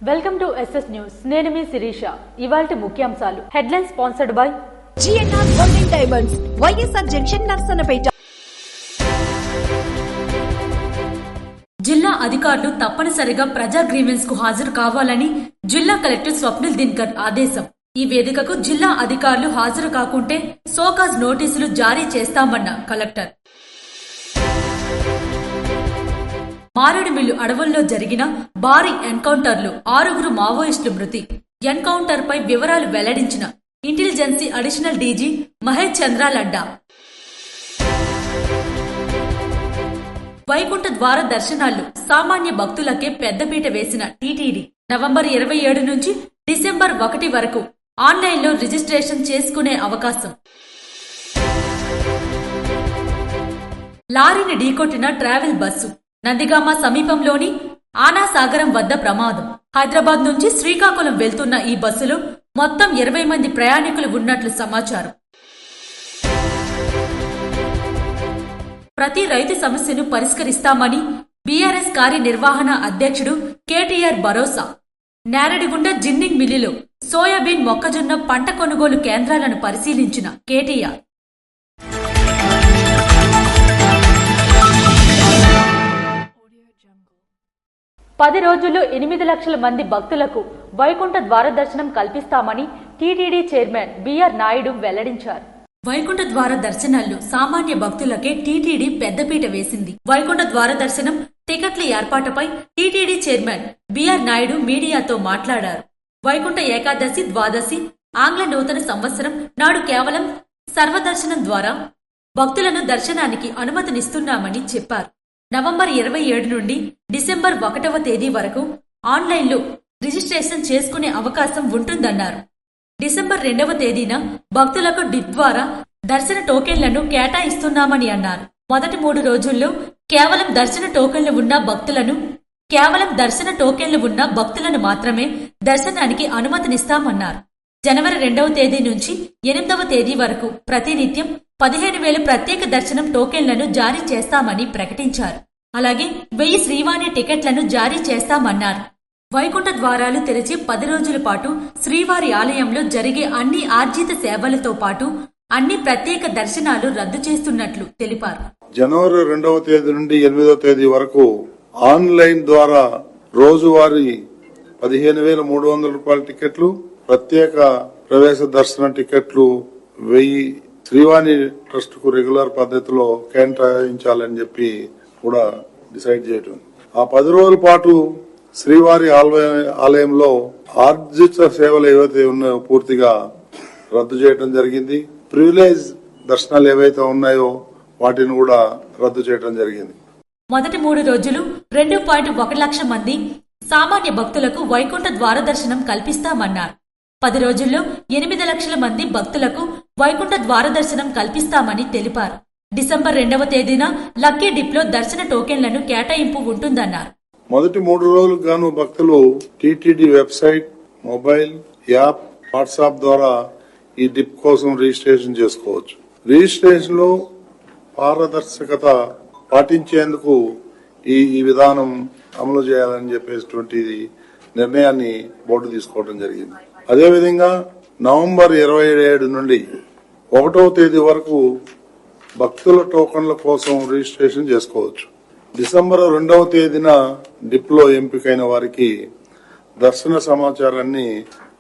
Welcome to SS news. నేను మీ శిరీష. ఇవాల్టి ముఖ్యాంశాలు. Headline sponsored by GNR golden diamonds, YSR junction, Narasannapeta. జిల్లా అధికారులు తప్పనిసరిగా ప్రజా గ్రీవెన్స్ కు హాజరు కావాలని జిల్లా కలెక్టర్ స్వప్నిల్ దినకర్ ఆదేశం. ఈ వేదికకు జిల్లా అధికారులు హాజరు కాకుంటే సోకాజ్ నోటీసులు జారీ చేస్తామన్న కలెక్టర్. మారేడుమిల్లు అడవుల్లో జరిగిన భారీ ఎన్కౌంటర్లో 6 మావోయిస్టులు మృతి. ఎన్కౌంటర్ పై వివరాలు వెల్లడించిన ఇంటెలిజెన్సీ అడిషనల్ డీజీ మహేష్ చంద్ర లడ్డా. వైకుంఠ ద్వార దర్శనాల్లో సామాన్య భక్తులకే పెద్దపీట వేసిన టీటీడీ. నవంబర్ 27 నుంచి డిసెంబర్ 1 వరకు ఆన్లైన్లో రిజిస్ట్రేషన్ చేసుకునే అవకాశం. లారీని ఢీకొట్టిన ట్రావెల్ బస్సు. నందిగామ సమీపంలోని ఆనాసాగరం వద్ద ప్రమాదం. హైదరాబాద్ నుంచి శ్రీకాకుళం వెళ్తున్న ఈ బస్సులో మొత్తం 20 మంది ప్రయాణికులు ఉన్నట్లు సమాచారం. ప్రతి రైతు సమస్యను పరిష్కరిస్తామని బీఆర్ఎస్ కార్యనిర్వహణ అధ్యక్షుడు కేటీఆర్ భరోసా. నేరడిగుంట జిన్నింగ్ మిల్లులో సోయాబీన్, మొక్కజొన్న పంట కొనుగోలు కేంద్రాలను పరిశీలించిన కేటీఆర్. పది రోజుల్లో 8 లక్షల మంది భక్తులకు వైకుంఠ ద్వార దర్శనం కల్పిస్తామని టీటీడీ చైర్మన్ బిఆర్ నాయుడు వెల్లడించారు. వైకుంఠ ద్వార దర్శనాల్లో సామాన్య భక్తులకే టీటీడీ పెద్దపీట వేసింది. వైకుంఠ ద్వార దర్శనం టికెట్ల ఏర్పాటుపై టీటీడీ చైర్మన్ బిఆర్ నాయుడు మీడియాతో మాట్లాడారు. వైకుంఠ ఏకాదశి, ద్వాదశి, ఆంగ్ల నూతన సంవత్సరం నాడు కేవలం సర్వదర్శనం ద్వారా భక్తులను దర్శనానికి అనుమతినిస్తున్నామని చెప్పారు. నవంబర్ 27 నుండి డిసెంబర్ 1వ తేదీ వరకు ఆన్లైన్లో రిజిస్ట్రేషన్ చేసుకునే అవకాశం ఉంటుందన్నారు. డిసెంబర్ 2వ తేదీన భక్తులకు డిప్ ద్వారా దర్శన టోకెన్లను కేటాయిస్తున్నామని అన్నారు. మొదటి 3 రోజుల్లో కేవలం దర్శన టోకెన్లు ఉన్న భక్తులను మాత్రమే దర్శనానికి అనుమతినిస్తామన్నారు. జనవరి 2వ తేదీ నుంచి 8వ తేదీ వరకు ప్రతినిత్యం 15,000 ప్రత్యేక దర్శనం టోకెన్లను జారీ చేస్తామని ప్రకటించారు. అలాగే 1000 శ్రీవాణి టికెట్లను జారీ చేస్తామన్నారు. వైకుంఠ ద్వారాలు తెరిచి 10 రోజుల పాటు శ్రీవారి ఆలయంలో జరిగే అన్ని ఆర్జిత సేవలతో పాటు అన్ని ప్రత్యేక దర్శనాలు రద్దు చేస్తున్నట్లు తెలిపారు. జనవరి 2వ తేదీ నుండి 8వ తేదీ వరకు ఆన్లైన్ ద్వారా రోజువారీ 15,300 రూపాయల టికెట్లు, ప్రత్యేక ప్రవేశ దర్శన టికెట్లు 1000 శ్రీవాణి ట్రస్ట్ కు రెగ్యులర్ పద్ధతిలో కేటాయించాలని చెప్పి కూడా డిసైడ్ చేయడం. ఆ 10 రోజుల పాటు శ్రీవారి ఆలయంలో ఆర్జిత సేవలు ఏవైతే ఉన్నాయో పూర్తిగా రద్దు చేయడం జరిగింది. ప్రివిలేజ్ దర్శనాలు ఏవైతే ఉన్నాయో వాటిని కూడా రద్దు చేయడం జరిగింది. మొదటి 3 రోజులు 2.1 లక్ష మంది సామాన్య భక్తులకు వైకుంఠ ద్వార దర్శనం కల్పిస్తామన్నారు. 10 రోజుల్లో 8 లక్షల మంది భక్తులకు వైకుంఠ ద్వార దర్శనం కల్పిస్తామని తెలిపారు. డిసెంబర్ 2వ తేదీన లక్కీ డిప్ లో దర్శన టోకెన్లను కేటాయింపు ఉంటుందన్నారు. మొదటి 3 రోజులకు గాను భక్తులు TTD website, mobile app, WhatsApp ద్వారా ఈ డిప్ కోసం రిజిస్ట్రేషన్ చేసుకోవచ్చు. రిజిస్ట్రేషన్ లో పారదర్శకత పాటించేందుకు ఈ విధానం అమలు చేయాలని చెప్పేటువంటి నిర్ణయాన్ని బోర్డు తీసుకోవడం జరిగింది. అదేవిధంగా నవంబర్ 27 నుండి 1వ తేదీ వరకు భక్తుల టోకన్ల కోసం రిజిస్ట్రేషన్ చేసుకోవచ్చు. డిసెంబర్ 2వ తేదీన డిప్ లో ఎంపికైన వారికి దర్శన సమాచారాన్ని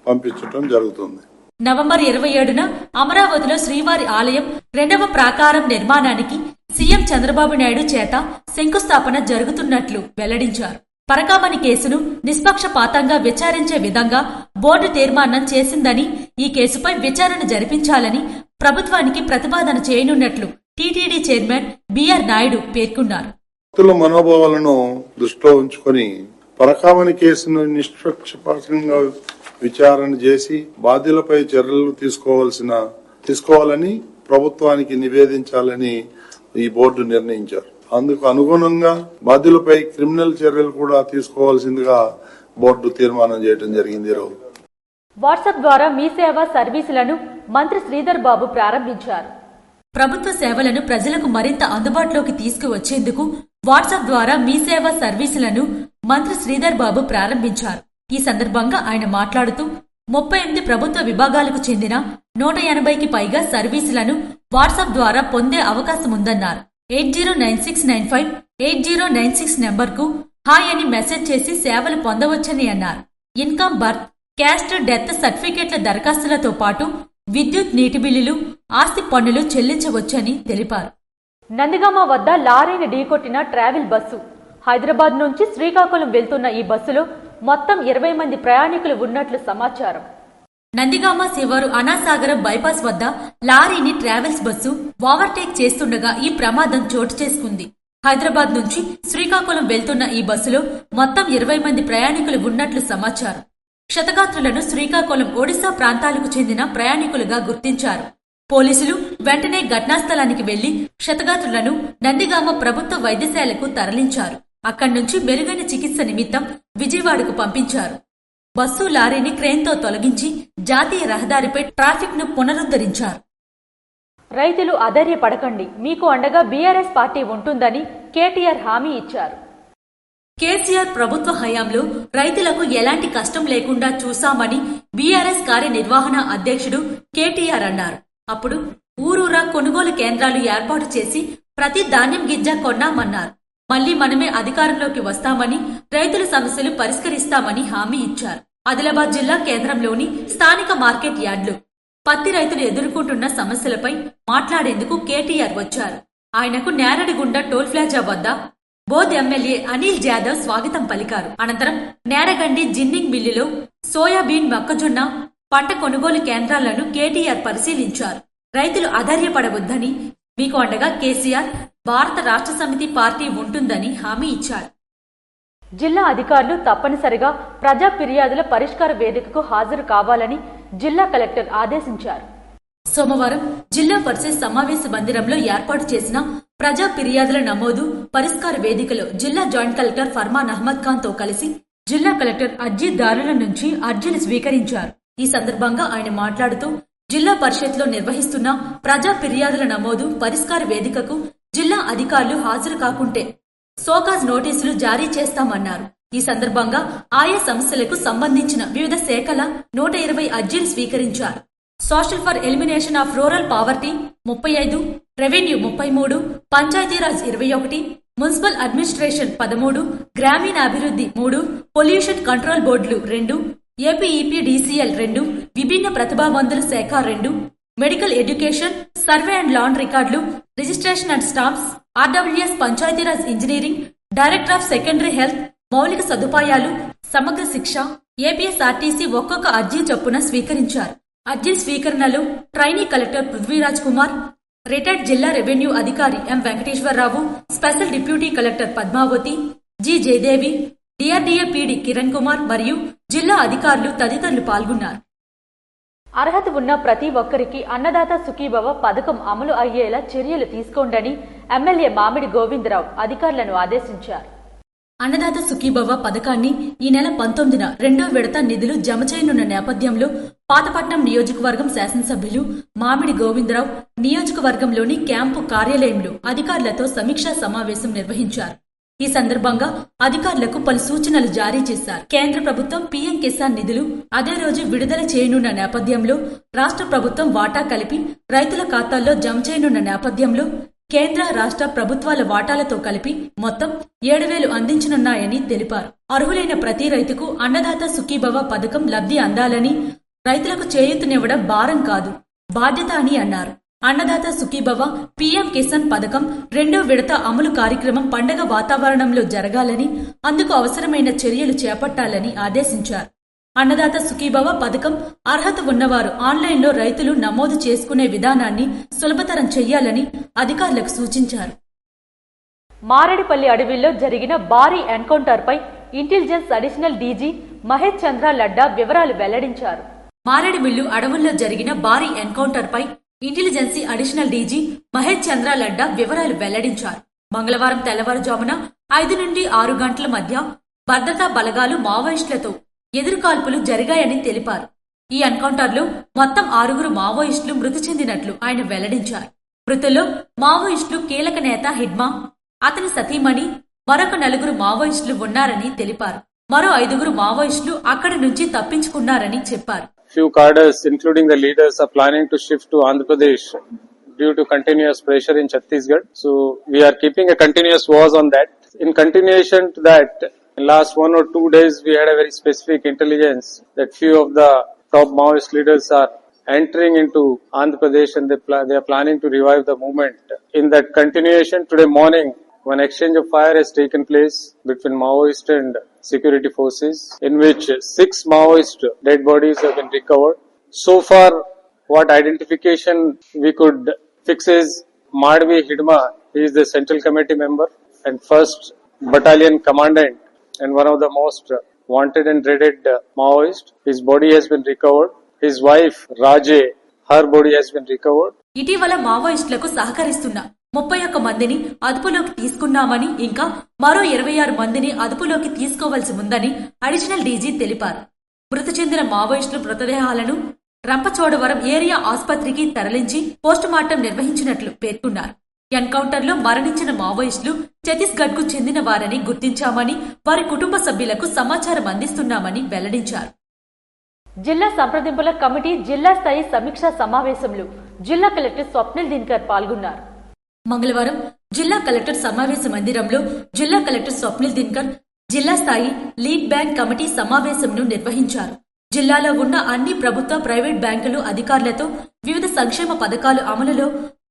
పంపించడం జరుగుతుంది. నవంబర్ 27న అమరావతిలో శ్రీవారి ఆలయం 2వ ప్రాకారం నిర్మాణానికి సీఎం చంద్రబాబు నాయుడు చేత శంకుస్థాపన జరుగుతున్నట్లు వెల్లడించారు. పరకామణి కేసును నిష్పక్షపాతంగా విచారించే విధంగా బోర్డు తీర్మానం చేసిందని, ఈ కేసుపై విచారణ జరిపించాలని ప్రభుత్వానికి ప్రతిపాదన చేయనున్నట్లు టీటీడీ చైర్మన్ బిఆర్ నాయుడు పేర్కొన్నారు. భక్తుల మనోభావాలను దృష్టిలో ఉంచుకొని పరకామణి కేసును నిష్పక్షపాతంగా విచారణ చేసి బాధ్యులపై చర్యలు తీసుకోవాలని ప్రభుత్వానికి నివేదించాలని ఈ బోర్డు నిర్ణయించారు. అందుకు అనుగుణంగా బాధ్యులపై క్రిమినల్ చర్యలు కూడా తీసుకోవాల్సిందిగా బోర్డు తీర్మానం చేయడం జరిగింది. వాట్సాప్ ద్వారా మీ సేవ సర్వీసులను మంత్రి శ్రీధర్ బాబు ప్రారంభించారు. ప్రభుత్వ సేవలను ప్రజలకు మరింత అందుబాటులోకి తీసుకువచ్చేందుకు వాట్సాప్ ద్వారా మీ సేవ సర్వీసులను మంత్రి శ్రీధర్ బాబు ప్రారంభించారు. ఈ సందర్భంగా ఆయన మాట్లాడుతూ 38 ప్రభుత్వ విభాగాలకు చెందిన 180కి పైగా సర్వీసులను వాట్సాప్ ద్వారా పొందే అవకాశముందన్నారు. 8096958096 నెంబర్కు హాయ్ అని మెసేజ్ చేసి సేవలు పొందవచ్చని అన్నారు. ఇన్కమ్, బర్త్, క్యాస్ట్, డెత్ సర్టిఫికెట్ల దరఖాస్తులతో పాటు విద్యుత్, నీటి బిల్లులు, ఆస్తి పన్నులు చెల్లించవచ్చని తెలిపారు. నందిగామ వద్ద లారీని ఢీకొట్టిన ట్రావెల్ బస్సు. హైదరాబాద్ నుంచి శ్రీకాకుళం వెళ్తున్న ఈ బస్సులో మొత్తం 20 మంది ప్రయాణికులు ఉన్నట్లు సమాచారం. నందిగామ శివారు అనాసాగరం బైపాస్ వద్ద లారీని ట్రావెల్స్ బస్సు ఓవర్టేక్ చేస్తుండగా ఈ ప్రమాదం చోటు చేసుకుంది. హైదరాబాద్ నుంచి శ్రీకాకుళం వెళ్తున్న ఈ బస్సులో మొత్తం 20 మంది ప్రయాణికులు ఉన్నట్లు సమాచారం. క్షతగాత్రులను శ్రీకాకుళం, ఒడిశా ప్రాంతాలకు చెందిన ప్రయాణికులుగా గుర్తించారు. పోలీసులు వెంటనే ఘటనా స్థలానికి వెళ్లి క్షతగాత్రులను నందిగామ ప్రభుత్వ వైద్యశాలకు తరలించారు. అక్కడి నుంచి మెరుగైన చికిత్స నిమిత్తం విజయవాడకు పంపించారు. బస్సు, లారీని క్రేన్తో తొలగించి జాతీయ రహదారిపై ట్రాఫిక్ ను పునరుద్ధరించారు. రైతులు అధైర్యపడకండి, మీకు అండగా బీఆర్ఎస్ పార్టీ ఉంటుందని కేటీఆర్ హామీ ఇచ్చారు. కేసీఆర్ ప్రభుత్వ హయాంలో రైతులకు ఎలాంటి కష్టం లేకుండా చూశామని బీఆర్ఎస్ కార్యనిర్వహణ అధ్యక్షుడు కేటీఆర్ అన్నారు. అప్పుడు ఊరూరా కొనుగోలు కేంద్రాలు ఏర్పాటు చేసి ప్రతి ధాన్యం గింజ కొన్నామన్నారు. మళ్లీ మనమే అధికారంలోకి వస్తామని, రైతుల సమస్యలు పరిష్కరిస్తామని హామీ ఇచ్చారు. ఆదిలాబాద్ జిల్లా కేంద్రంలోని స్థానిక మార్కెట్ యార్డులో పత్తి రైతులు ఎదుర్కొంటున్న సమస్యలపై మాట్లాడేందుకు కేటీఆర్ వచ్చారు. ఆయనకు నేరడిగుండ టోల్ ప్లాజా వద్ద బోధ్ ఎమ్మెల్యే అనిల్ జాదవ్ స్వాగతం పలికారు. అనంతరం నేరగండి జిన్నింగ్ మిల్లులో సోయాబీన్, మొక్కజొన్న పంట కొనుగోలు కేంద్రాలను కేటీఆర్ పరిశీలించారు. రైతులు అధైర్యపడవద్దని, మీకు అండగా కేసీఆర్ భారత రాష్ట్ర సమితి పార్టీ ఉంటుందని హామీ ఇచ్చారు. జిల్లా అధికారులు తప్పనిసరిగా ప్రజా ఫిర్యాదుల పరిష్కార వేదికకు హాజరు కావాలని జిల్లా కలెక్టర్ ఆదేశించారు. సోమవారం జిల్లా పరిషత్ సమావేశ మందిరంలో ఏర్పాటు చేసిన ప్రజా ఫిర్యాదుల నమోదు పరిష్కార వేదికలో జిల్లా జాయింట్ కలెక్టర్ ఫర్మాన్ అహ్మద్ ఖాన్ తో కలిసి జిల్లా కలెక్టర్ అర్జీదారుల నుంచి అర్జీలు స్వీకరించారు. ఈ సందర్భంగా ఆయన మాట్లాడుతూ జిల్లా పరిషత్లో నిర్వహిస్తున్న ప్రజా ఫిర్యాదుల నమోదు పరిష్కార వేదికకు జిల్లా అధికారులు హాజరు కాకుంటే సోకాజ్ నోటీసులు జారీ చేస్తామన్నారు. ఈ సందర్భంగా ఆయా సమస్యలకు సంబంధించిన వివిధ శాఖల 120 అర్జీలు స్వీకరించారు. Social for elimination of rural poverty 35, revenue 33, Panchayati Raj 21, municipal administration 13, గ్రామీణాభివృద్ధి 3, పొల్యూషన్ కంట్రోల్ బోర్డులు 2, ఏపీఈపీడీసీఎల్ 2, విభిన్న ప్రతిభావంతుల శాఖ 2, medical education, survey and land రికార్డులు, registration and stamps, RWS, Panchayati Raj engineering, director of secondary health, మౌలిక సదుపాయాలు, సమగ్ర శిక్ష, ఏపీఎస్ఆర్టీసీ ఒక్కొక్క అర్జీ చొప్పున స్వీకరించారు. అర్జీ స్వీకరణలో trainee collector Prithviraj Kumar, retired జిల్లా రెవెన్యూ అధికారి M Venkateswara Rao, special deputy collector Padmavathi, G Jayadevi, DRDA PD Kiran Kumar మరియు జిల్లా అధికారులు తదితరులు పాల్గొన్నారు. అర్హత ఉన్న ప్రతి ఒక్కరికి అన్నదాత సుఖీభవ పథకం అమలు అయ్యేలా చర్యలు తీసుకోండని ఎమ్మెల్యే మామిడి గోవిందరావు అధికారులను ఆదేశించారు. అన్నదాత సుఖీభవ పథకాన్ని ఈ నెల 19న 2వ విడత నిధులు జమ చేయనున్న నేపథ్యంలో పాతపట్నం నియోజకవర్గం శాసనసభ్యులు మామిడి గోవిందరావు నియోజకవర్గంలోని క్యాంపు కార్యాలయంలో అధికారులతో సమీక్షా సమావేశం నిర్వహించారు. ఈ సందర్భంగా అధికారులకు పలు సూచనలు జారీ చేశారు. కేంద్ర ప్రభుత్వం పీఎం కిసాన్ నిధులు అదే రోజు విడుదల చేయనున్న నేపథ్యంలో రాష్ట్ర ప్రభుత్వం వాటా కలిపి రైతుల ఖాతాల్లో జమ చేయనున్న నేపథ్యంలో కేంద్ర రాష్ట్ర ప్రభుత్వాల వాటాలతో కలిపి మొత్తం 7,000 అందించనున్నాయని తెలిపారు. అర్హులైన ప్రతి రైతుకు అన్నదాత సుఖీభవ పథకం లబ్ధి అందాలని, రైతులకు చేయూతనివ్వడం భారం కాదు, బాధ్యత అని అన్నారు. అన్నదాత సుఖీభవ పీఎం కిసాన్ పథకం 2వ విడత అమలు కార్యక్రమం పండగ వాతావరణంలో జరగాలని, అందుకు అవసరమైన చర్యలు చేపట్టాలని ఆదేశించారు. అన్నదాత సుఖీభవ పథకం అర్హత ఉన్నవారు ఆన్లైన్లో రైతులు నమోదు చేసుకునే విధానాన్ని సులభతరం చెయ్యాలని అధికారులకు సూచించారు. మారేడుపల్లి అడవిలో జరిగిన భారీ ఎన్కౌంటర్పై ఇంటెలిజెన్స్ అడిషనల్ డీజీ మహేష్ చంద్ర లడ్డా వివరాలు వెల్లడించారు. మారేడుమిల్లు అడవుల్లో జరిగిన భారీ ఎన్కౌంటర్పై ఇంటెలిజెన్సీ అడిషనల్ డీజీ మహేష్ చంద్ర లడ్డా వివరాలు వెల్లడించారు. మంగళవారం తెల్లవారుజామున 5 నుండి 6 గంటల మధ్య భద్రతా బలగాలు మావోయిస్టులతో ఎదురుకాల్పులు జరిగాయని తెలిపారు. ఈ ఎన్కౌంటర్లో మొత్తం 6 మావోయిస్టులు మృతి చెందినట్లు ఆయన వెల్లడించారు. మృతుల్లో మావోయిస్టులు కీలక నేత హిడ్మా, అతని సతీమణి మరొక 4 మావోయిస్టులు ఉన్నారని తెలిపారు. మరో 5 మావోయిస్టులు అక్కడి నుంచి తప్పించుకున్నారని చెప్పారు. Few cadres, including the leaders, are planning to shift to Andhra Pradesh due to continuous pressure in Chhattisgarh. So we are keeping a continuous watch on that. In continuation to that, in last 1 or 2 days, we had a very specific intelligence that few of the top Maoist leaders are entering into Andhra Pradesh and they are planning to revive the movement. In that continuation, today morning, one exchange of fire has taken place between Maoist and security forces, in which 6 Maoist dead bodies have been recovered. So far, what identification we could fix is Madhvi Hidma. He is the Central Committee member and 1st Battalion Commandant and one of the most wanted and dreaded Maoist. His body has been recovered. His wife Raje, her body has been recovered. ఇటీవల మావోయిస్టులకు సహకరిస్తున్న 31 మందిని అదుపులోకి తీసుకున్నామని, ఇంకా మరో 26 మందిని అదుపులోకి తీసుకోవాల్సి ఉందని అడిషనల్ డీజీ తెలిపారు. మృతి చెందిన మావోయిస్టుల మృతదేహాలను రంపచోడవరం ఏరియా ఆసుపత్రికి తరలించి పోస్టుమార్టం నిర్వహించినట్లు పేర్కొన్నారు. ఎన్కౌంటర్ లో మరణించిన మావోయిస్టులు ఛత్తీస్గఢ్ కు చెందిన వారని గుర్తించామని, వారి కుటుంబ సభ్యులకు సమాచారం అందిస్తున్నామని వెల్లడించారు. జిల్లా సంప్రదింపుల కమిటీ జిల్లా స్థాయి సమీక్షా సమావేశంలో జిల్లా కలెక్టర్ స్వప్నిల్ దినకర్ పాల్గొన్నారు. మంగళవారం జిల్లా కలెక్టర్ సమావేశ మందిరంలో జిల్లా కలెక్టర్ స్వప్నిల్ దినకర్ జిల్లా స్థాయి లీడ్ బ్యాంక్ కమిటీ సమావేశంను నిర్వహించారు. జిల్లాలో ఉన్న అన్ని ప్రభుత్వ, ప్రైవేట్ బ్యాంకులు అధికారులతో వివిధ సంక్షేమ పథకాలు అమలులో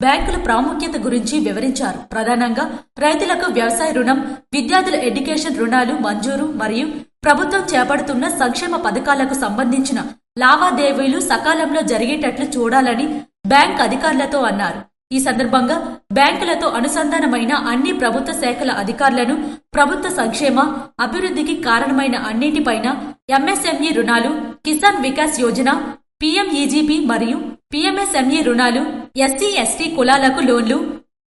బ్యాంకుల ప్రాముఖ్యత గురించి వివరించారు. ప్రధానంగా రైతులకు వ్యవసాయ రుణం, విద్యార్థుల ఎడ్యుకేషన్ రుణాలు మంజూరు మరియు ప్రభుత్వం చేపడుతున్న సంక్షేమ పథకాలకు సంబంధించిన లావాదేవీలు సకాలంలో జరిగేటట్లు చూడాలని బ్యాంక్ అధికారులతో అన్నారు. ఈ సందర్భంగా బ్యాంకులతో అనుసంధానమైన అన్ని ప్రభుత్వ శాఖల అధికారులను ప్రభుత్వ సంక్షేమ అభివృద్ధికి కారణమైన అన్నింటిపైన ఎంఎస్ఎంఈ రుణాలు, కిసాన్ వికాస్ యోజన, పీఎంఈజీపీ మరియు పీఎంఎస్ఎంఈ రుణాలు, ఎస్సీ ఎస్టీ కులాలకు లోన్లు,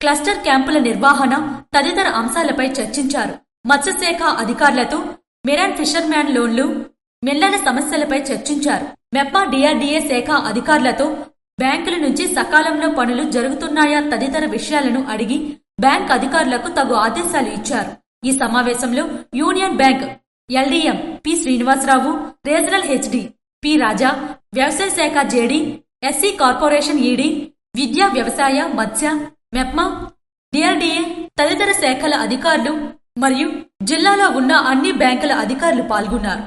క్లస్టర్ క్యాంపుల నిర్వహణ తదితర అంశాలపై చర్చించారు. మత్స్యశాఖ అధికారులతో మెరైన్ ఫిషర్మ్యాన్ లోన్లు, మిల్లల సమస్యలపై చర్చించారు. మెప్మా డిఆర్డీఏ శాఖ అధికారులతో బ్యాంకుల నుంచి సకాలంలో పనులు జరుగుతున్నాయా తదితర విషయాలను అడిగి బ్యాంక్ అధికారులకు తగు ఆదేశాలు ఇచ్చారు. ఈ సమావేశంలో union bank LDM P Srinivasa Rao, regional HD P Raja, వ్యవసాయ శాఖ జేడీ, ఎస్సీ కార్పొరేషన్ ఈడీ, విద్యా, వ్యవసాయ, మత్స్య, మెప్మా, డిఆర్డీఏ తదితర శాఖల అధికారులు మరియు జిల్లాలో ఉన్న అన్ని బ్యాంకుల అధికారులు పాల్గొన్నారు.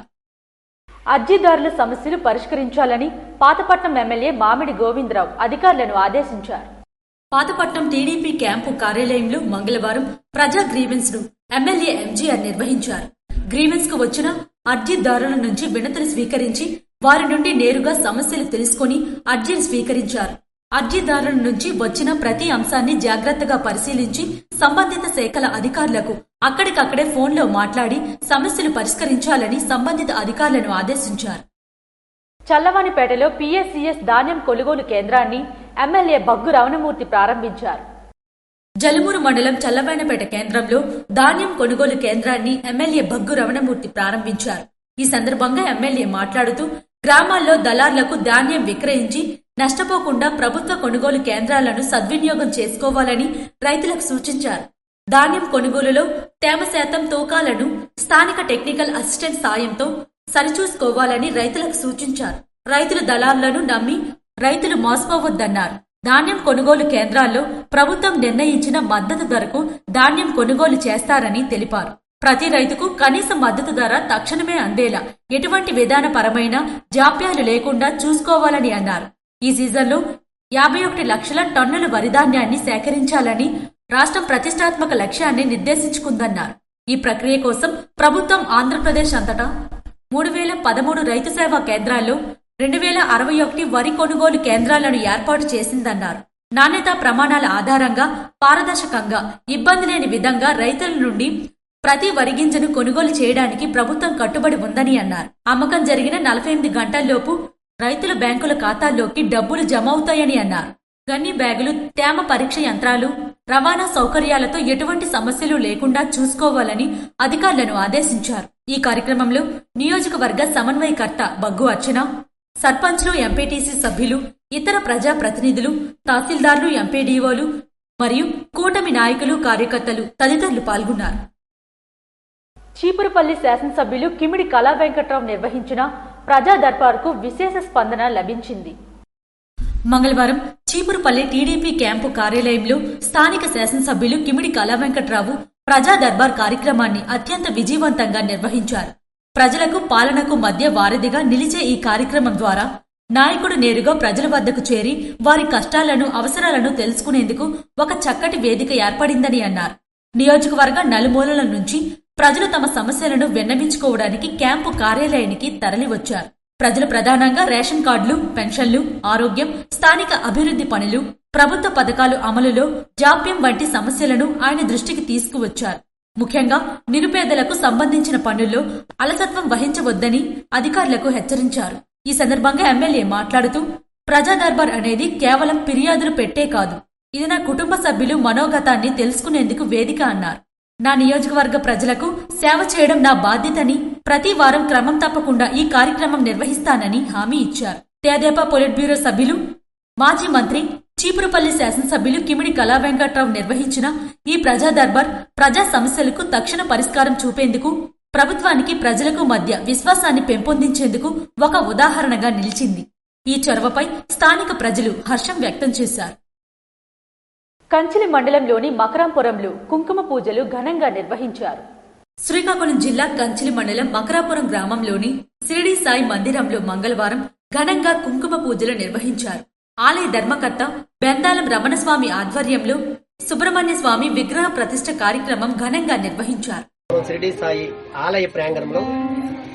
అర్జీదారుల సమస్యలు పరిష్కరించాలని పాతపట్నం ఎమ్మెల్యే మామిడి గోవిందరావు అధికారులను ఆదేశించారు. పాతపట్నం టీడీపీ క్యాంపు కార్యాలయంలో మంగళవారం ప్రజా గ్రీవెన్స్ ను ఎమ్మెల్యే ఎంజీఆర్ నిర్వహించారు. గ్రీవెన్స్ కు వచ్చిన అర్జీదారుల నుంచి వినతులు స్వీకరించి వారి నుండి నేరుగా సమస్యలు తెలుసుకుని అర్జీలు స్వీకరించారు. అర్జీదారుల నుంచి వచ్చిన ప్రతి అంశాన్ని జాగ్రత్తగా పరిశీలించి సంబంధిత శాఖల అధికారులకు అక్కడికక్కడే ఫోన్లో మాట్లాడి సమస్యలు పరిష్కరించాలని సంబంధిత అధికారులను ఆదేశించారు. చల్లవానిపేటలో పీఎస్సీఎస్ ధాన్యం కొనుగోలు కేంద్రాన్ని ఎమ్మెల్యే బగ్గు రమణమూర్తి ప్రారంభించారు. జలుమూరు మండలం చల్లవానిపేట కేంద్రంలో ధాన్యం కొనుగోలు కేంద్రాన్ని ఎమ్మెల్యే బగ్గు రమణమూర్తి ప్రారంభించారు. ఈ సందర్భంగా ఎమ్మెల్యే మాట్లాడుతూ గ్రామాల్లో దళార్లకు ధాన్యం విక్రయించి నష్టపోకుండా ప్రభుత్వ కొనుగోలు కేంద్రాలను సద్వినియోగం చేసుకోవాలని రైతులకు సూచించారు. ధాన్యం కొనుగోలులో తేమ శాతం, తూకాలను స్థానిక టెక్నికల్ అసిస్టెంట్ సాయంతో సరిచూసుకోవాలని రైతులకు సూచించారు. రైతులు దళారులను నమ్మి రైతులు మోసపోవద్దన్నారు. ధాన్యం కొనుగోలు కేంద్రాల్లో ప్రభుత్వం నిర్ణయించిన మద్దతు ధరకు ధాన్యం కొనుగోలు చేస్తారని తెలిపారు. ప్రతి రైతుకు కనీస మద్దతు ధర తక్షణమే అందేలా ఎటువంటి విధానపరమైన జాప్యాలు లేకుండా చూసుకోవాలని అన్నారు. ఈ సీజన్లో 51 లక్షల టన్నుల వరిధాన్యాన్ని సేకరించాలని రాష్ట్రం ప్రతిష్టాత్మక లక్ష్యాన్ని నిర్దేశించుకుందన్నారు. ఈ ప్రక్రియ కోసం ప్రభుత్వం ఆంధ్రప్రదేశ్ అంతటా 3013 రైతు సేవా కేంద్రాల్లో 2061 వరి కొనుగోలు కేంద్రాలను ఏర్పాటు చేసిందన్నారు. నాణ్యతా ప్రమాణాల ఆధారంగా పారదర్శకంగా ఇబ్బంది లేని విధంగా రైతుల నుండి ప్రతి వరి గింజను కొనుగోలు చేయడానికి ప్రభుత్వం కట్టుబడి ఉందని అన్నారు. అమ్మకం జరిగిన 48 గంటల్లోపు రైతుల బ్యాంకుల ఖాతాల్లోకి డబ్బులు జమ అవుతాయని అన్నారు. గన్ని బ్యాగులు, తేమ పరీక్ష యంత్రాలు, రవాణా సౌకర్యాలతో ఎటువంటి సమస్యలు లేకుండా చూసుకోవాలని అధికారులను ఆదేశించారు. ఈ కార్యక్రమంలో నియోజకవర్గ సమన్వయకర్త బగ్గు అర్చన, సర్పంచ్లు, ఎంపీటీసీ సభ్యులు, ఇతర ప్రజా ప్రతినిధులు, తహసీల్దార్లు, ఎంపీడీఓలు, మరియు కూటమి నాయకులు కార్యకర్తలు తదితరులు పాల్గొన్నారు. చీపురుపల్లి శాసనసభ్యులు కిమిడి కళా వెంకట్రావు నిర్వహించిన ప్రజా దర్బార్కు విశేష స్పందన లభించింది. మంగళవారం చీపురుపల్లి టీడీపీ క్యాంపు కార్యాలయంలో స్థానిక శాసనసభ్యులు కిమిడి కళా వెంకట్రావు ప్రజా దర్బార్ కార్యక్రమాన్ని అత్యంత విజయవంతంగా నిర్వహించారు. ప్రజలకు పాలనకు మధ్య వారధిగా నిలిచే ఈ కార్యక్రమం ద్వారా నాయకుడు నేరుగా ప్రజల వద్దకు చేరి వారి కష్టాలను, అవసరాలను తెలుసుకునేందుకు ఒక చక్కటి వేదిక ఏర్పడిందని అన్నారు. నియోజకవర్గ నలుమూలల నుంచి ప్రజలు తమ సమస్యలను విన్నవించుకోవడానికి క్యాంపు కార్యాలయానికి తరలివచ్చారు. ప్రజలు ప్రధానంగా రేషన్ కార్డులు, పెన్షన్లు, ఆరోగ్యం, స్థానిక అభివృద్ధి పనులు, ప్రభుత్వ పథకాలు అమలులో జాప్యం వంటి సమస్యలను ఆయన దృష్టికి తీసుకువచ్చారు. ముఖ్యంగా నిరుపేదలకు సంబంధించిన పనుల్లో అలసత్వం వహించవద్దని అధికారులకు హెచ్చరించారు. ఈ సందర్భంగా ఎమ్మెల్యే మాట్లాడుతూ, ప్రజా దర్బార్ అనేది కేవలం ఫిర్యాదులు పెట్టే కాదు, ఇది నా కుటుంబ సభ్యులు మనోగతాన్ని తెలుసుకునేందుకు వేదిక అన్నారు. నా నియోజకవర్గ ప్రజలకు సేవ చేయడం నా బాధ్యతని, ప్రతి వారం క్రమం తప్పకుండా ఈ కార్యక్రమం నిర్వహిస్తానని హామీ ఇచ్చారు. తెదేపా పొలిట్ బ్యూరో సభ్యులు, మాజీ మంత్రి, చీపురుపల్లి శాసనసభ్యులు కిమిడి కళా వెంకట్రావు నిర్వహించిన ఈ ప్రజా దర్బార్ ప్రజా సమస్యలకు తక్షణ పరిష్కారం చూపేందుకు, ప్రభుత్వానికి ప్రజలకు మధ్య విశ్వాసాన్ని పెంపొందించేందుకు ఒక ఉదాహరణగా నిలిచింది. ఈ చొరవపై స్థానిక ప్రజలు హర్షం వ్యక్తం చేశారు. కంచిలి మండలంలోని మకరాంపురంలో కుంకుమ పూజలు ఘనంగా నిర్వహించారు. శ్రీకాకుళం జిల్లా కంచిలి మండలం మకరాపురం గ్రామంలోని షిరిడి సాయి మందిరంలో మంగళవారం ఘనంగా కుంకుమ పూజలు నిర్వహించారు. ఆలయ ధర్మకర్త బెందాలం రమణస్వామి ఆధ్వర్యంలో సుబ్రహ్మణ్య స్వామి విగ్రహ ప్రతిష్ఠ కార్యక్రమం ఘనంగా నిర్వహించారు. షిరిడి సాయి ఆలయ ప్రాంగణంలో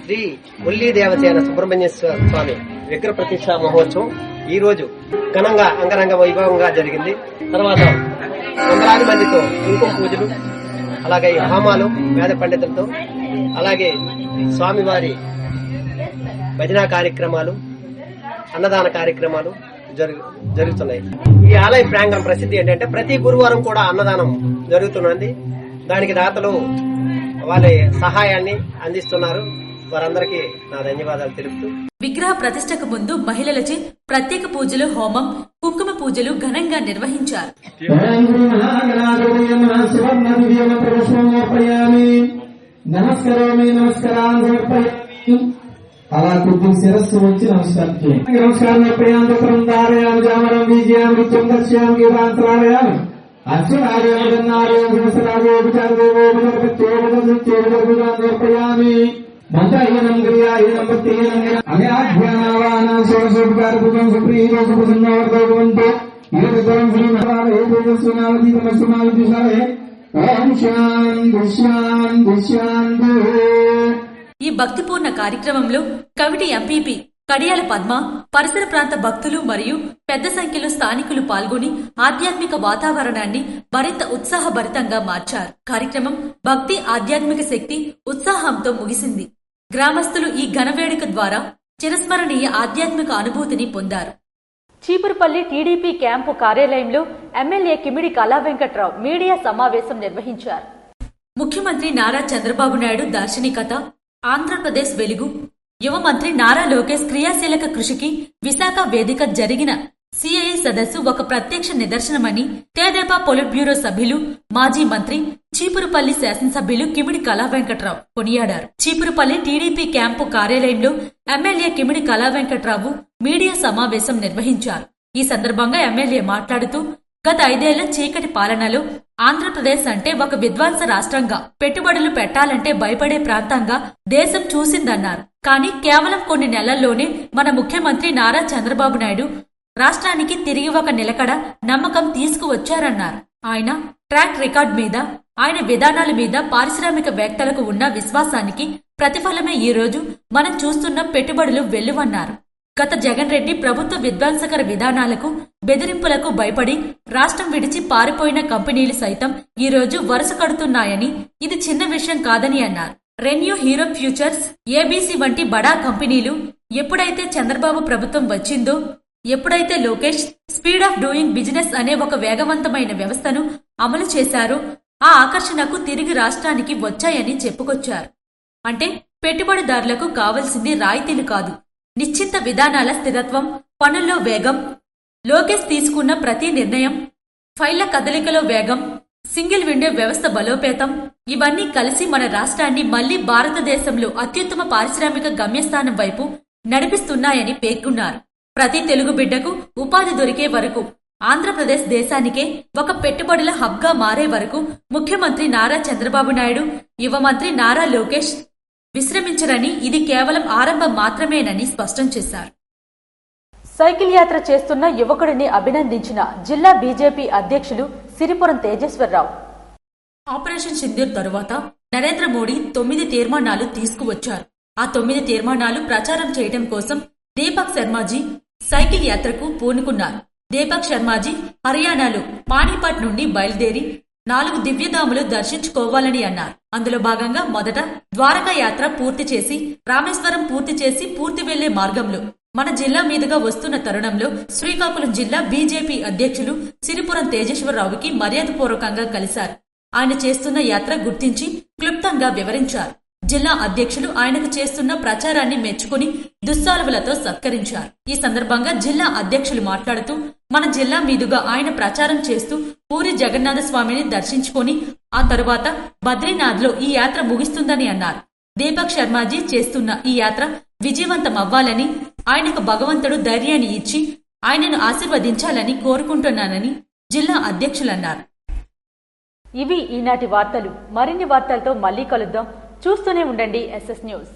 శ్రీ ముల్లి దేవసేన సుబ్రహ్మణ్య స్వామి విగ్రహ ప్రతిష్ఠ మహోత్సవం ఈ రోజు ఘనంగా అంగరంగ వైభవంగా జరిగింది. తర్వాత వందలాది మందితో కుంకుమ పూజలు, అలాగే హోమాలు వేద పండితులతో, అలాగే స్వామివారి భజనా కార్యక్రమాలు, అన్నదాన కార్యక్రమాలు జరుగుతున్నాయి. ఈ ఆలయ ప్రాంగణం ప్రసిద్ధి ఏంటంటే ప్రతి గురువారం కూడా అన్నదానం జరుగుతున్నది. దానికి దాతలు వాళ్ళ సహాయాన్ని అందిస్తున్నారు. వారందరికీ నా ధన్యవాదాలు తెలుపుతూ, విగ్రహ ప్రతిష్టకు ముందు మహిళలచే ప్రత్యేక పూజలు, హోమం, కుంకుమ పూజలు ఘనంగా నిర్వహించారు. అలా కొద్ది శిరస్సు వచ్చి నమస్కారం మంత్రహీనం క్రియాహీనం భక్తిహీనం అవ్యాధ్యానావానా సోషోపకారపుజం సుప్రీయోగపుజన్నవర్గవంతో ఏకదరం శ్రీమహావేదసునావతీతమస్సునావిదిశాలే ఓం శాంతి శాంతి శాంతి. ఈ భక్తిపూర్ణ కార్యక్రమంలో కవిటి ఎంపీపీ కడియాల పద్మ, పరిసర ప్రాంత భక్తులు మరియు పెద్ద సంఖ్యలో స్థానికులు పాల్గొని ఆధ్యాత్మిక వాతావరణాన్ని మరింత ఉత్సాహభరితంగా మార్చారు. కార్యక్రమం భక్తి, ఆధ్యాత్మిక శక్తి, ఉత్సాహంతో ముగిసింది. గ్రామస్తులు ఈ ఘనవేడుక ద్వారా చిరస్మరణీయ ఆధ్యాత్మిక అనుభూతిని పొందారు. చీపురుపల్లి టీడీపీ క్యాంపు కార్యాలయంలో ఎమ్మెల్యే కిమిడి కళా వెంకట్రావు మీడియా సమావేశం నిర్వహించారు. ముఖ్యమంత్రి నారా చంద్రబాబు నాయుడు దార్శనికత, ఆంధ్రప్రదేశ్ వెలుగు, యువ మంత్రి నారా లోకేష్ క్రియాశీలక కృషికి విశాఖ వేదిక జరిగిన సిఐఐ సదస్సు ఒక ప్రత్యక్ష నిదర్శనమని తెదేపా పొలిట్ బ్యూరో సభ్యులు, మాజీ మంత్రి, చీపురుపల్లి శాసనసభ్యులు కిమిడి కళా వెంకట్రావు కొనియాడారు. చీపురుపల్లి టీడీపీ క్యాంపు కార్యాలయంలో ఎమ్మెల్యే కిమిడి కళా వెంకట్రావు మీడియా సమావేశం నిర్వహించారు. ఈ సందర్భంగా ఎమ్మెల్యే మాట్లాడుతూ, గత 5 ఏళ్ల చీకటి పాలనలో ఆంధ్రప్రదేశ్ అంటే ఒక విధ్వంస రాష్ట్రంగా, పెట్టుబడులు పెట్టాలంటే భయపడే ప్రాంతంగా దేశం చూసిందన్నారు. కానీ కేవలం కొన్ని నెలల్లోనే మన ముఖ్యమంత్రి నారా చంద్రబాబు నాయుడు రాష్ట్రానికి తిరిగి ఒక నిలకడ, నమ్మకం తీసుకువచ్చారన్నారు. ఆయన ట్రాక్ రికార్డ్ మీద, ఆయన విధానాల మీద పారిశ్రామికవేత్తలకు ఉన్న విశ్వాసానికి ప్రతిఫలమే ఈ రోజు మనం చూస్తున్న పెట్టుబడులు వెల్లువన్నారు. గత జగన్ రెడ్డి ప్రభుత్వ విధ్వంసకర విధానాలకు, బెదిరింపులకు భయపడి రాష్ట్రం విడిచి పారిపోయిన కంపెనీలు సైతం ఈ రోజు వరుస కడుతున్నాయని, ఇది చిన్న విషయం కాదని అన్నారు. రెన్యూ, హీరో ఫ్యూచర్స్, ఏబీసీ వంటి బడా కంపెనీలు ఎప్పుడైతే చంద్రబాబు ప్రభుత్వం వచ్చిందో, ఎప్పుడైతే Lokesh speed of doing business అనే ఒక వేగవంతమైన వ్యవస్థను అమలు చేశారో, ఆ ఆకర్షణకు తిరిగి రాష్ట్రానికి వచ్చాయని చెప్పుకొచ్చారు. అంటే పెట్టుబడిదారులకు కావలసింది రాయితీలు కాదు, నిశ్చిత విధానాల స్థిరత్వం, పనుల్లో వేగం. లోకేష్ తీసుకున్న ప్రతి నిర్ణయం ఫైళ్ల కదలికలో వేగం, సింగిల్ విండో వ్యవస్థ బలోపేతం ఇవన్నీ కలిసి మన రాష్ట్రాన్ని మళ్లీ భారతదేశంలో అత్యుత్తమ పారిశ్రామిక గమ్యస్థానం వైపు నడిపిస్తున్నాయని పేర్కొన్నారు. ప్రతి తెలుగు బిడ్డకు ఉపాధి దొరికే వరకు, ఆంధ్రప్రదేశ్ దేశానికే ఒక పెట్టుబడుల హబ్గా మారే వరకు ముఖ్యమంత్రి నారా చంద్రబాబు నాయుడు, యువ మంత్రి నారా లోకేష్ విశ్రమించరని, ఇది కేవలం ఆరంభం మాత్రమేనని స్పష్టం చేశారు. సైకిల్ యాత్ర చేస్తున్న యువకుడిని అభినందించిన జిల్లా బీజేపీ అధ్యక్షులు సిరిపురం తేజేశ్వరరావు. ఆపరేషన్ సింధూర్ తరువాత నరేంద్ర మోడీ 9 తీర్మానాలు తీసుకువచ్చారు. ఆ 9 తీర్మానాలు ప్రచారం చేయడం కోసం దీపక్ శర్మాజీ సైకిల్ యాత్రకు పూనుకున్నారు. దీపక్ శర్మాజీ హర్యానాలో పానీపట్ నుండి బయలుదేరి 4 దివ్యధాములు దర్శించుకోవాలని అన్నారు. అందులో భాగంగా మొదట ద్వారకా యాత్ర పూర్తి చేసి, రామేశ్వరం పూర్తి చేసి పూర్తి వెళ్లే మార్గంలో మన జిల్లా మీదుగా వస్తున్న తరుణంలో శ్రీకాకుళం జిల్లా బీజేపీ అధ్యక్షులు సిరిపురం తేజేశ్వరరావుకి మర్యాదపూర్వకంగా కలిశారు. ఆయన చేస్తున్న యాత్ర గుర్తించి క్లుప్తంగా వివరించారు. జిల్లా అధ్యక్షులు ఆయనకు చేస్తున్న ప్రచారాన్ని మెచ్చుకుని దుస్సాలువలతో సత్కరించారు. ఈ సందర్భంగా జిల్లా అధ్యక్షులు మాట్లాడుతూ, మన జిల్లా మీదుగా ఆయన ప్రచారం చేస్తూ పూరి జగన్నాథ స్వామిని దర్శించుకుని ఆ తరువాత బద్రీనాథ్లో ఈ యాత్ర ముగిస్తుందని అన్నారు. దీపక్ శర్మాజీ చేస్తున్న ఈ యాత్ర విజయవంతమవ్వాలని, ఆయనకు భగవంతుడు ధైర్యాన్ని ఇచ్చి ఆయనను ఆశీర్వదించాలని కోరుకుంటున్నానని జిల్లా అధ్యక్షులన్నారు. ఇవి ఈనాటి వార్తలు. మరిన్ని వార్తలతో మళ్ళీ కలుద్దాం. చూస్తూనే ఉండండి SS న్యూస్.